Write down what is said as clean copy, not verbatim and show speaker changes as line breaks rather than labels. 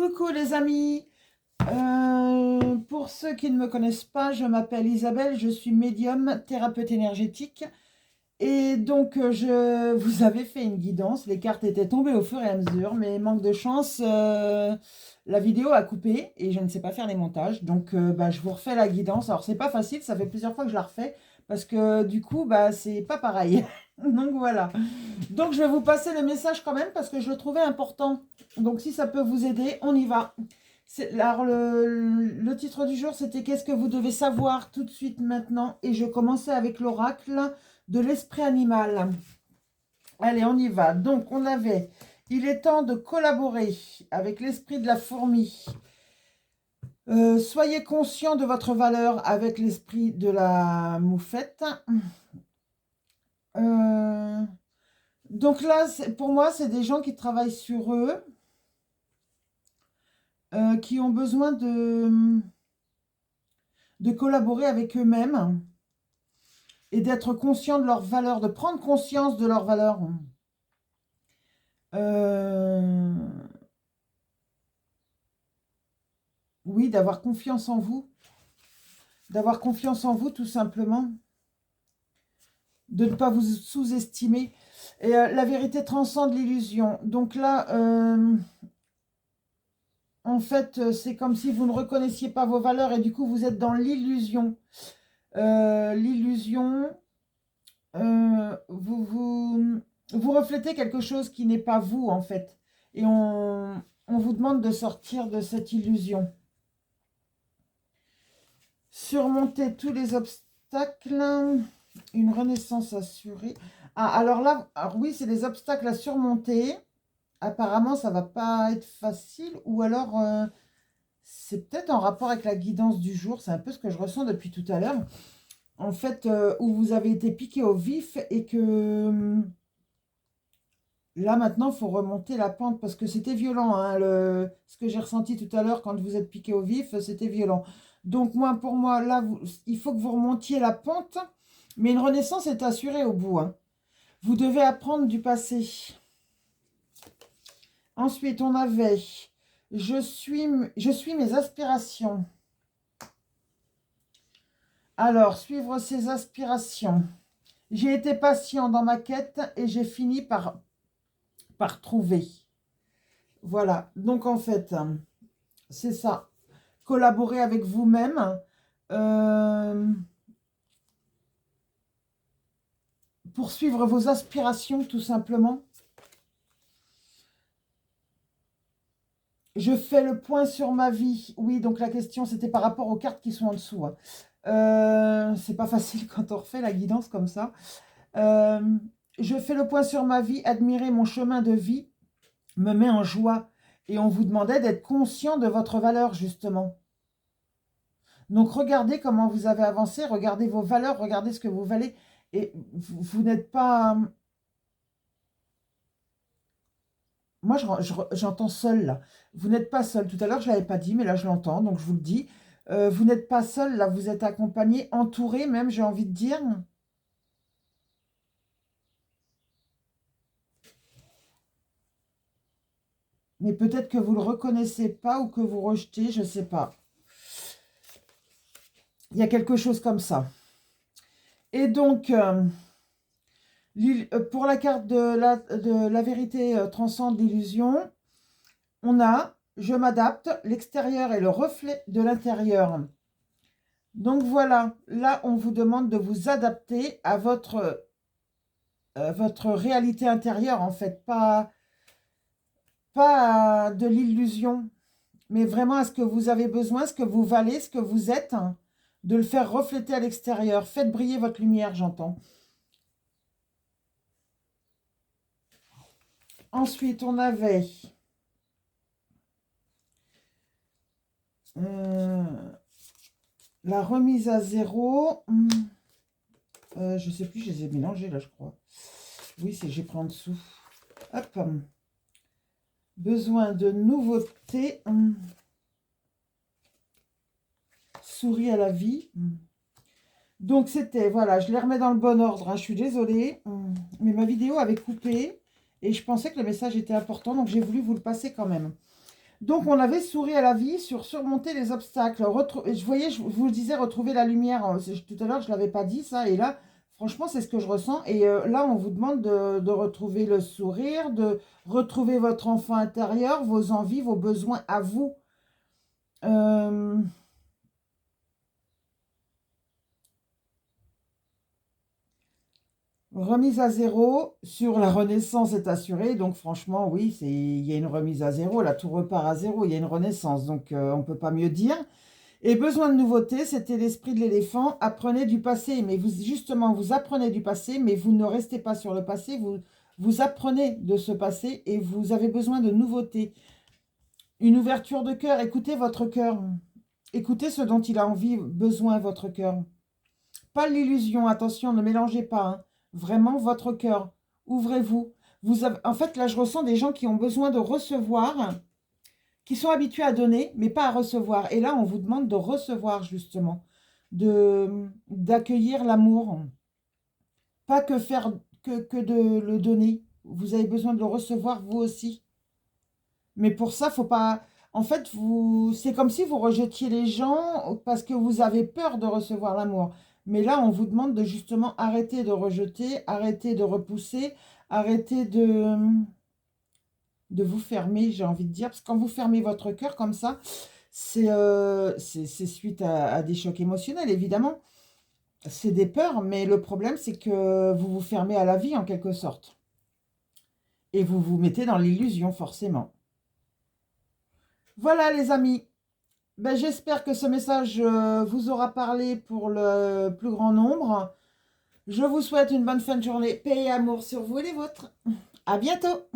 Coucou les amis. Pour ceux qui ne me connaissent pas, je m'appelle Isabelle, je suis médium, thérapeute énergétique. Et donc, je vous avais fait une guidance. Les cartes étaient tombées au fur et à mesure, mais manque de chance, la vidéo a coupé et je ne sais pas faire les montages. Donc, je vous refais la guidance. Alors, c'est pas facile, ça fait plusieurs fois que je la refais parce que du coup, c'est pas pareil. Donc, voilà. Donc, je vais vous passer le message quand même parce que je le trouvais important. Donc, si ça peut vous aider, on y va. Alors, le titre du jour, c'était qu'est-ce que vous devez savoir tout de suite maintenant. Et je commençais avec l'oracle de l'esprit animal. Allez, on y va. Donc, on avait, il est temps de collaborer avec l'esprit de la fourmi. Soyez conscient de votre valeur avec l'esprit de la moufette. Donc là, pour moi, c'est des gens qui travaillent sur eux, qui ont besoin de collaborer avec eux-mêmes et d'être conscients de leur valeur, de prendre conscience de leur valeur. Oui, d'avoir confiance en vous. D'avoir confiance en vous, tout simplement. De ne pas vous sous-estimer. Et la vérité transcende l'illusion. Donc là, en fait, c'est comme si vous ne reconnaissiez pas vos valeurs et du coup, vous êtes dans l'illusion. L'illusion, vous reflétez quelque chose qui n'est pas vous, en fait. Et on vous demande de sortir de cette illusion. Surmonter tous les obstacles, une renaissance assurée. Ah, alors là, oui, c'est des obstacles à surmonter. Apparemment, ça va pas être facile. Ou alors, c'est peut-être en rapport avec la guidance du jour. C'est un peu ce que je ressens depuis tout à l'heure. En fait, où vous avez été piqué au vif et que là, maintenant, il faut remonter la pente parce que c'était violent. Hein, ce que j'ai ressenti tout à l'heure quand vous êtes piqué au vif, c'était violent. Donc, pour moi, là, il faut que vous remontiez la pente. Mais une renaissance est assurée au bout. Hein. Vous devez apprendre du passé. Ensuite, on avait je suis mes aspirations. Alors, suivre ses aspirations. J'ai été patient dans ma quête et j'ai fini par trouver. Voilà. Donc, en fait, c'est ça. Collaborer avec vous-même. Poursuivre vos aspirations, tout simplement. Je fais le point sur ma vie. Oui, donc la question, c'était par rapport aux cartes qui sont en dessous. Hein. C'est pas facile quand on refait la guidance comme ça. Je fais le point sur ma vie. Admirer mon chemin de vie me met en joie. Et on vous demandait d'être conscient de votre valeur, justement. Donc, regardez comment vous avez avancé. Regardez vos valeurs. Regardez ce que vous valez. Et vous n'êtes pas... Moi, j'entends seul, là. Vous n'êtes pas seul. Tout à l'heure, je ne l'avais pas dit, mais là, je l'entends, donc je vous le dis. Vous n'êtes pas seul, là, vous êtes accompagné, entouré même, j'ai envie de dire. Mais peut-être que vous ne le reconnaissez pas ou que vous rejetez, je ne sais pas. Il y a quelque chose comme ça. Et donc, pour la carte de la vérité transcende l'illusion, on a « Je m'adapte, l'extérieur est le reflet de l'intérieur ». Donc voilà, là on vous demande de vous adapter à votre réalité intérieure en fait, pas de l'illusion, mais vraiment à ce que vous avez besoin, ce que vous valez, ce que vous êtes, hein, de le faire refléter à l'extérieur. Faites briller votre lumière, j'entends. Ensuite, on avait la remise à zéro. Je ne sais plus, je les ai mélangés là, je crois. Oui, j'ai pris en dessous. Hop. Besoin de nouveautés. Souris à la vie. Donc c'était, voilà, je les remets dans le bon ordre. Hein, je suis désolée, mais ma vidéo avait coupé et je pensais que le message était important, donc j'ai voulu vous le passer quand même. Donc, on avait souri à la vie sur surmonter les obstacles. Je voyais, je vous le disais, retrouver la lumière. Tout à l'heure, je ne l'avais pas dit, ça. Et là, franchement, c'est ce que je ressens. Et là, on vous demande de retrouver le sourire, de retrouver votre enfant intérieur, vos envies, vos besoins à vous. Euh, Remise à zéro sur la renaissance est assurée. Donc, franchement, oui, il y a une remise à zéro. Là, tout repart à zéro. Il y a une renaissance. Donc, on ne peut pas mieux dire. Et besoin de nouveauté, c'était l'esprit de l'éléphant. Apprenez du passé, mais vous justement, vous apprenez du passé, mais vous ne restez pas sur le passé, vous apprenez de ce passé et vous avez besoin de nouveautés. Une ouverture de cœur, écoutez votre cœur. Écoutez ce dont il a envie, besoin, votre cœur. Pas l'illusion, attention, ne mélangez pas. Hein. Vraiment, votre cœur. Ouvrez-vous. En fait, là, je ressens des gens qui ont besoin de recevoir, qui sont habitués à donner, mais pas à recevoir. Et là, on vous demande de recevoir, justement, d'accueillir l'amour. Pas que faire que de le donner. Vous avez besoin de le recevoir, vous aussi. Mais pour ça, faut pas... En fait, c'est comme si vous rejetiez les gens parce que vous avez peur de recevoir l'amour. Mais là, on vous demande de justement arrêter de rejeter, arrêter de repousser, arrêter de vous fermer, j'ai envie de dire. Parce que quand vous fermez votre cœur comme ça, c'est suite à des chocs émotionnels, évidemment. C'est des peurs, mais le problème, c'est que vous vous fermez à la vie, en quelque sorte. Et vous vous mettez dans l'illusion, forcément. Voilà, les amis. Ben, j'espère que ce message vous aura parlé pour le plus grand nombre. Je vous souhaite une bonne fin de journée. Paix et amour sur vous et les vôtres. À bientôt.